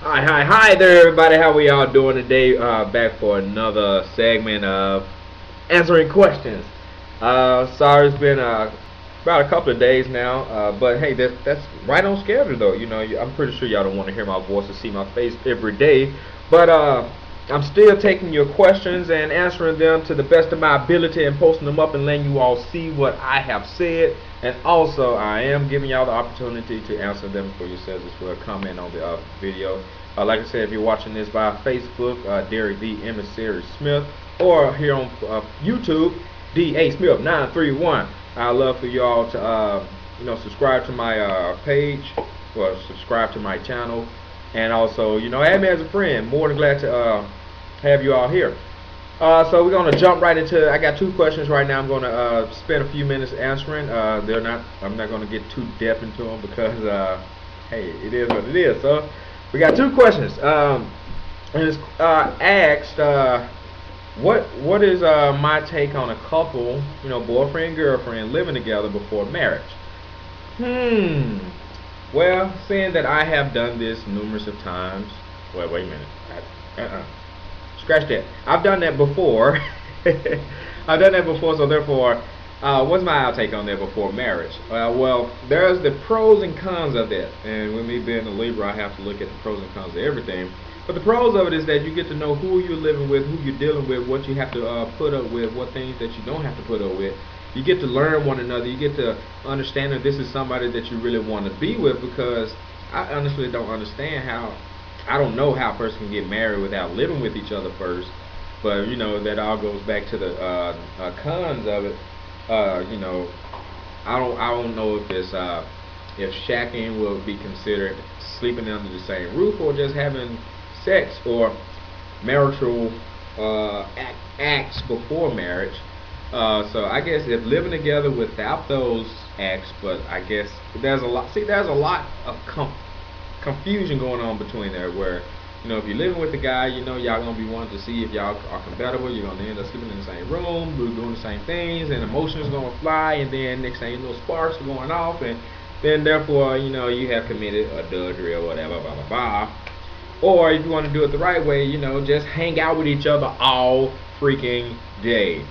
Hi there, everybody. How we all doing today? Back for another segment of answering questions. Sorry, it's been about a couple of days now, but hey, that's right on schedule though. I'm pretty sure y'all don't want to hear my voice or see my face every day, but I'm still taking your questions and answering them to the best of my ability and posting them up and letting you all see what I have said. And also, I am giving y'all the opportunity to answer them for yourselves as well. Comment on the video. Like I said, if you're watching this via Facebook, Derek the Emissary Smith, or here on YouTube, D.A. Smith 931. I'd love for y'all to subscribe to my page, or subscribe to my channel, and also add me as a friend. More than glad to have you all here. So we're gonna jump right into. I got two questions right now. I'm gonna spend a few minutes answering. I'm not gonna get too depth into them because hey, it is what it is. So we got two questions. And it's asked, what is my take on a couple, boyfriend girlfriend living together before marriage? Well, saying that I have done this numerous of times. Well, wait a minute. Scratch that. I've done that before. I've done that before, so therefore, what's my outtake on that before marriage? Well, there's the pros and cons of that. And with me being a Libra, I have to look at the pros and cons of everything. But the pros of it is that you get to know who you're living with, who you're dealing with, what you have to put up with, what things that you don't have to put up with. You get to learn one another. You get to understand that this is somebody that you really want to be with, because I honestly don't understand I don't know how a person can get married without living with each other first. But that all goes back to the cons of it. I don't know if it's if shacking will be considered sleeping under the same roof, or just having sex or marital acts before marriage. So I guess if living together without those acts, but I guess there's a lot. See, there's a lot of confusion going on between there, where if you're living with the guy, y'all gonna be wanting to see if y'all are compatible. You're gonna end up sleeping in the same room, doing the same things, and emotions gonna fly, and then next thing you know, sparks are going off, and then therefore you have committed adultery or whatever, blah blah blah. Or if you want to do it the right way, just hang out with each other all freaking day.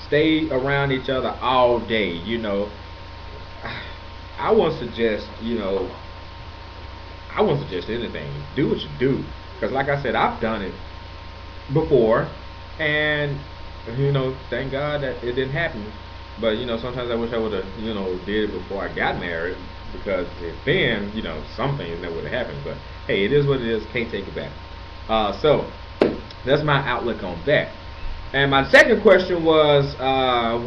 Stay around each other all day. I won't suggest, I won't suggest anything. Do what you do. Because like I said, I've done it before. And, thank God that it didn't happen. But, sometimes I wish I would have, did it before I got married. Because if then, some things that would have happened. But, hey, it is what it is. Can't take it back. So, that's my outlook on that. And my second question was,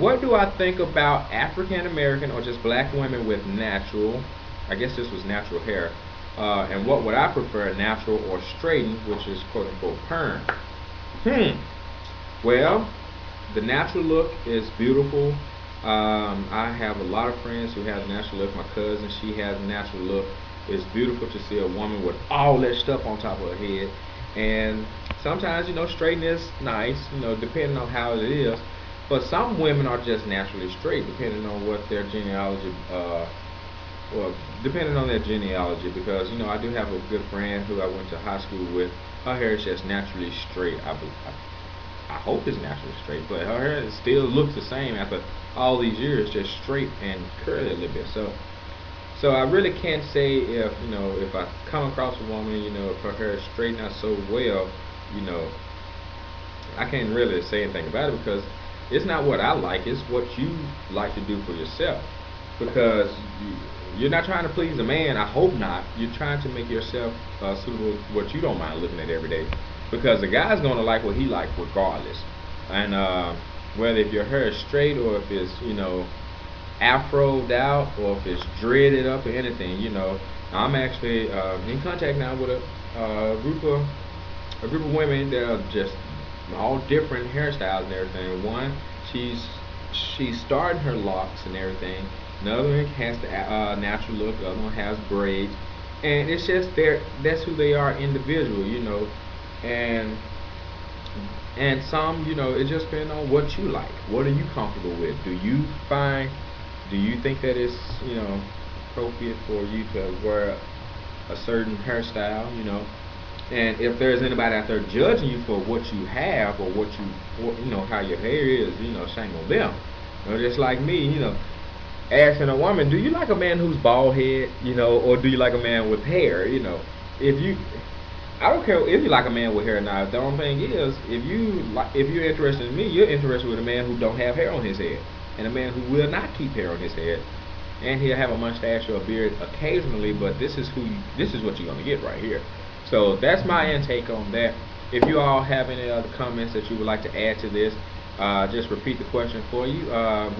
what do I think about African American or just black women with natural, I guess this was natural hair, and what would I prefer, natural or straightened, which is quote unquote perm? Well, the natural look is beautiful. I have a lot of friends who have natural look. My cousin, she has a natural look. It's beautiful to see a woman with all that stuff on top of her head. And sometimes, straighten is nice, depending on how it is. But some women are just naturally straight, depending on what their genealogy, depending on their genealogy. Because, I do have a good friend who I went to high school with. Her hair is just naturally straight. I hope it's naturally straight, but her hair still looks the same after all these years, just straight and curly a little bit. So I really can't say if I come across a woman, if her hair is straightened out so well, I can't really say anything about it, because it's not what I like, it's what you like to do for yourself. Because you're not trying to please a man, I hope not. You're trying to make yourself suitable to what you don't mind looking at every day. Because the guy's gonna like what he likes regardless. And whether if your hair is straight or if it's afroed out or if it's dreaded up or anything, I'm actually in contact now with a group of women that are just all different hairstyles and everything. One, she's starting her locks and everything. Another one has the natural look. The other one has braids, and it's just that's who they are individual, and some, it just depends on what you like. What are you comfortable with? Do you think that it's appropriate for you to wear a certain hairstyle? And if there's anybody out there judging you for what you have or what you know, how your hair is, you know, shame on them. You know, just like me, you know, asking a woman, do you like a man who's bald head, you know, or do you like a man with hair, you know? If you, I don't care if you like a man with hair or not. The only thing is, if you're interested in me, you're interested with a man who don't have hair on his head, and a man who will not keep hair on his head, and he'll have a mustache or a beard occasionally. But this is what you're gonna get right here. So that's my intake on that. If you all have any other comments that you would like to add to this, just repeat the question for you.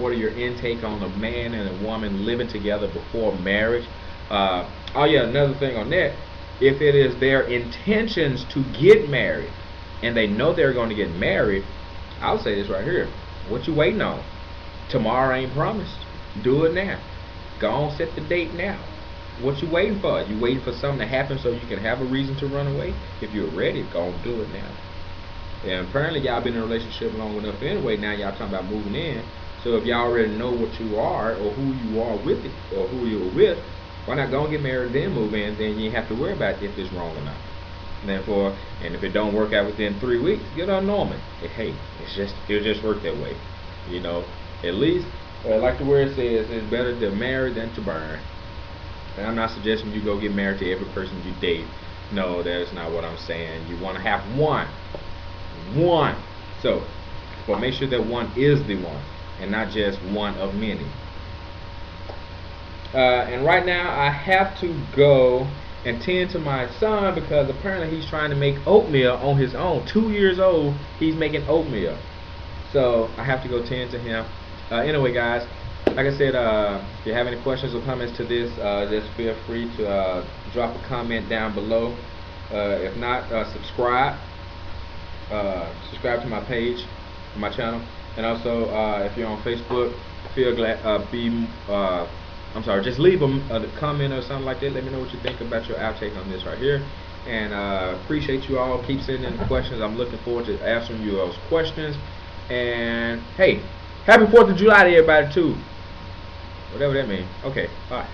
What are your intake on a man and a woman living together before marriage? Oh yeah, another thing on that. If it is their intentions to get married and they know they're going to get married, I'll say this right here. What you waiting on? Tomorrow ain't promised. Do it now. Go on, set the date now. What you waiting for? You waiting for something to happen so you can have a reason to run away? If you're ready, go on, do it now. And apparently y'all been in a relationship long enough anyway. Now y'all talking about moving in. So if y'all already know what you are or who you are with it or who you're with, why not go and get married then move in? Then you ain't have to worry about if it's wrong or not. And therefore, and if it don't work out within 3 weeks, get on Norman. Hey, it'll just work that way. You know, at least like the word says, it's better to marry than to burn. And I'm not suggesting you go get married to every person you date. No, that's not what I'm saying. You want to have one. So, but make sure that one is the one and not just one of many. And right now I have to go and tend to my son because apparently he's trying to make oatmeal on his own. 2 years old, he's making oatmeal. So I have to go tend to him. Anyway, guys, like I said, if you have any questions or comments to this, just feel free to drop a comment down below. If not, subscribe to my page, my channel, and also if you're on Facebook, just leave a comment or something like that. Let me know what you think about your outtake on this right here. And appreciate you all. Keep sending in the questions. I'm looking forward to answering you those questions. And hey, happy 4th of July to everybody too. Whatever that means. Okay, bye.